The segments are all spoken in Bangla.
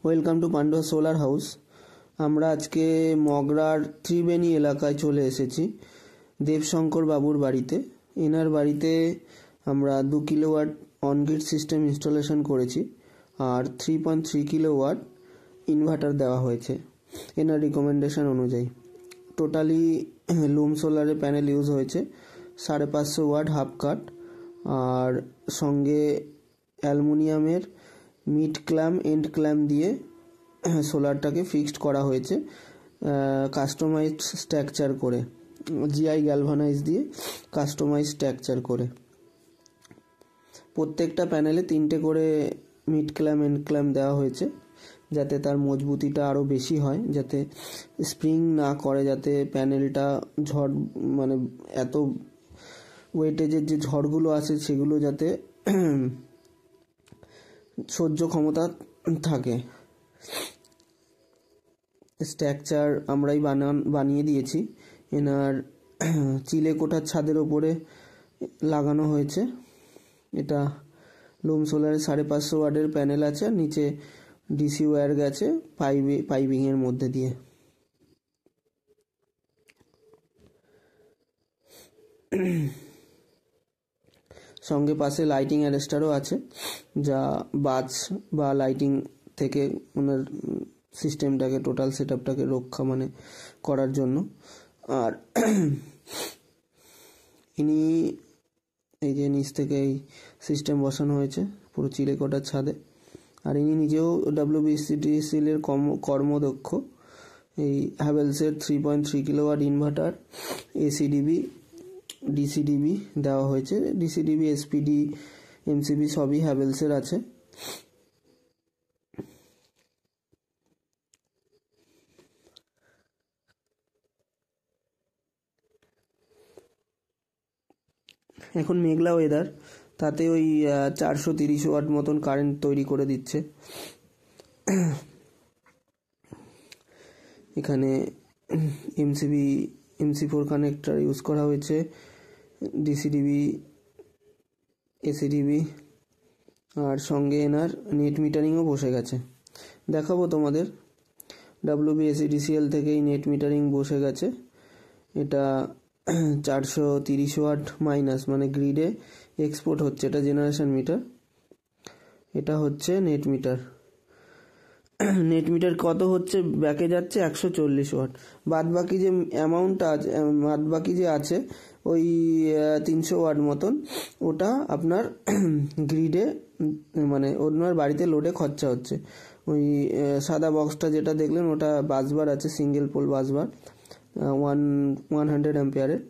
Welcome to Pandua solar house. আমরা আজকে মগরার ত্রিবেণী এলাকায় চলে এসেছি দেবশঙ্কর বাবুর বাড়িতে। এনার বাড়িতে আমরা 2 কিলোওয়াট অনগ্রিড সিস্টেম ইনস্টলেশন করেছি আর 3.3 কিলোওয়াট ইনভার্টার দেওয়া হয়েছে এনার রিকমেন্ডেশন অনুযায়ী। টোটালি লুম সোলারের প্যানেল ইউজ হয়েছে 550 ওয়াট হাফ কাট, আর সঙ্গে অ্যালুমিনিয়ামের মিড ক্ল্যাম্প এন্ড ক্ল্যাম্প দিয়ে সোলারটাকে ফিক্সড করা হয়েছে কাস্টমাইজড স্ট্রাকচার করে, জিআই গ্যালভানাইজ দিয়ে কাস্টমাইজ স্ট্রাকচার করে। প্রত্যেকটা প্যানেলে 3টে করে মিড ক্ল্যাম্প এন্ড ক্ল্যাম্প দেওয়া হয়েছে যাতে তার মজবুতিটা আরও বেশি হয়, যাতে স্প্রিং না করে, যাতে প্যানেলটা ঝড় মানে এত ওয়েটেজের যে ঝড়গুলো আছে সেগুলো যাতে সহ্য ক্ষমতা থাকে। স্ট্রাকচার আমরাই বানিয়ে দিয়েছি। এনার চিলে কোঠার ছাদের ওপরে লাগানো হয়েছে। এটা লুম সোলারের 550 ওয়াটের প্যানেল আছে, নিচে ডিসি ওয়্যার গেছে পাইপিংয়ের মধ্যে দিয়ে। সঙ্গে পাশে লাইটিং অ্যারেস্টারও আছে, যা বাজ বা লাইটিং থেকে ওনার সিস্টেমটাকে টোটাল সেটআপটাকে রক্ষা করার জন্য। আর ইনি এই যে নিচ থেকে এই সিস্টেম বসানো হয়েছে পুরো চিলেকোঠার ছাদে। আর ইনি নিজেও WBCTCL-এর কর্মদক্ষ। এই হ্যাভেলসের 3.3 কিলোওয়াট ইনভার্টার, ACDB DCDB দেওয়া হয়েছে। DCDB SPD MCB সবই হ্যাভেলসের আছে। এখন মেঘলা ওয়েদার, তাতে ওই 430 ওয়াট মতন কারেন্ট তৈরি করে দিচ্ছে। এখানে MC4 কানেক্টর ইউজ করা হয়েছে, DCDB ACDB, আর সঙ্গে এনার নেট মিটারিংও বসে গেছে। দেখাবো তোমাদের। WBCTCL থেকেই নেট মিটারিং বসে গেছে। এটা 430 ওয়াট মাইনাস গ্রিডে এক্সপোর্ট হচ্ছে, এটা জেনারেশন মিটার, এটা হচ্ছে নেট মিটার। নেট মিটার কত হচ্ছে, ব্যাকে যাচ্ছে 140 ওয়াট। বাদবাকি যে অ্যামাউন্টটা আছে, বাদবাকি যে আছে ওই 300 ওয়াট মতন, ওটা আপনার গ্রিডে ওনার বাড়িতে লোডে খরচা হচ্ছে। ওই সাদা বক্সটা যেটা দেখলেন ওটা বাসবার আছে, সিঙ্গেল পোল বাসবার 100 অ্যাম্পিয়ারের।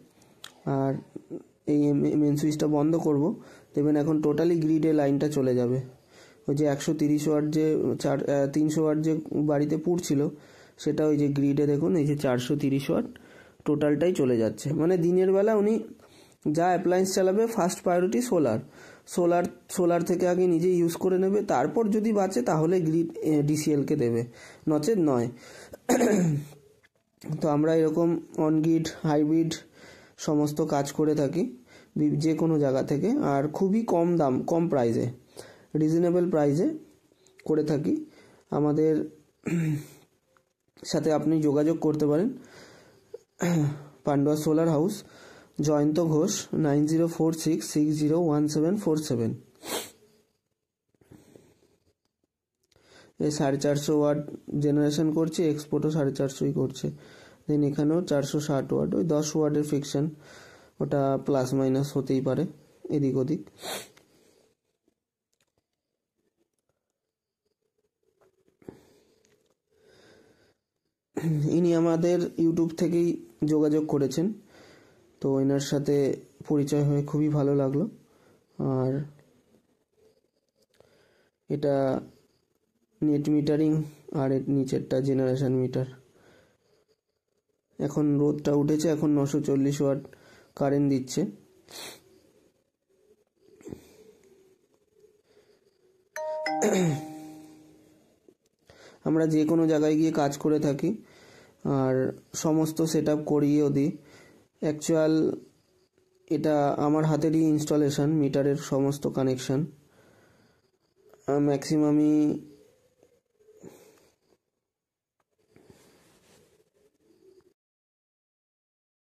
আর এই মেন সুইচটা বন্ধ করব, দেখবেন এখন টোটালি গ্রিডে লাইনটা চলে যাবে। ওই যে 130 ওয়াট যে 300 ওয়াট যে বাড়িতে পুড়ছিল, সেটা ওই যে গ্রিডে দেখুন এই যে 430 ওয়াট টোটালটাই চলে যাচ্ছে। দিনের বেলা উনি যা অ্যাপ্লায়েন্স চালাবে ফার্স্ট প্রায়োরিটি সোলার থেকে আগে নিজে ইউজ করে নেবে, তারপর যদি বাঁচে তাহলে গ্রিড DCL-কে দেবে, নচেত নয়। তো আমরা এরকম অনগ্রিড হাইব্রিড সমস্ত কাজ করে থাকি যে কোনো জায়গা থেকে, আর খুবই কম প্রাইসে, রিজনেবল প্রাইসে করে থাকি। আমাদের সাথে আপনি যোগাযোগ করতে পারেন। Pandua solar house, Jayanta Ghosh, 9046601747। এই 450 ওয়াট জেনারেশন করছে, এক্সপোর্টও 450 করছে। দেন এখানেও 460 ওয়াট, ওই 10 ওয়াটের ফিকশন, ওটা প্লাস মাইনাস হতেই পারে এদিক ওদিক। ইনি আমাদের ইউটিউব থেকেই যোগাযোগ করেছেন, তো এনার সাথে পরিচয় হয়ে খুবই ভালো লাগলো। আর এটা নেট মিটারিং, আর এর নিচেরটা জেনারেশন মিটার। এখন রোদটা উঠেছে, এখন 940 ওয়াট কারেন্ট দিচ্ছে। আমরা যে কোনো জায়গায় গিয়ে কাজ করে থাকি আর সমস্ত সেটআপ করিয়েও দিই। অ্যাকচুয়াল এটা আমার হাতেরই ইনস্টলেশন, মিটারের সমস্ত কানেকশন। ম্যাক্সিমামই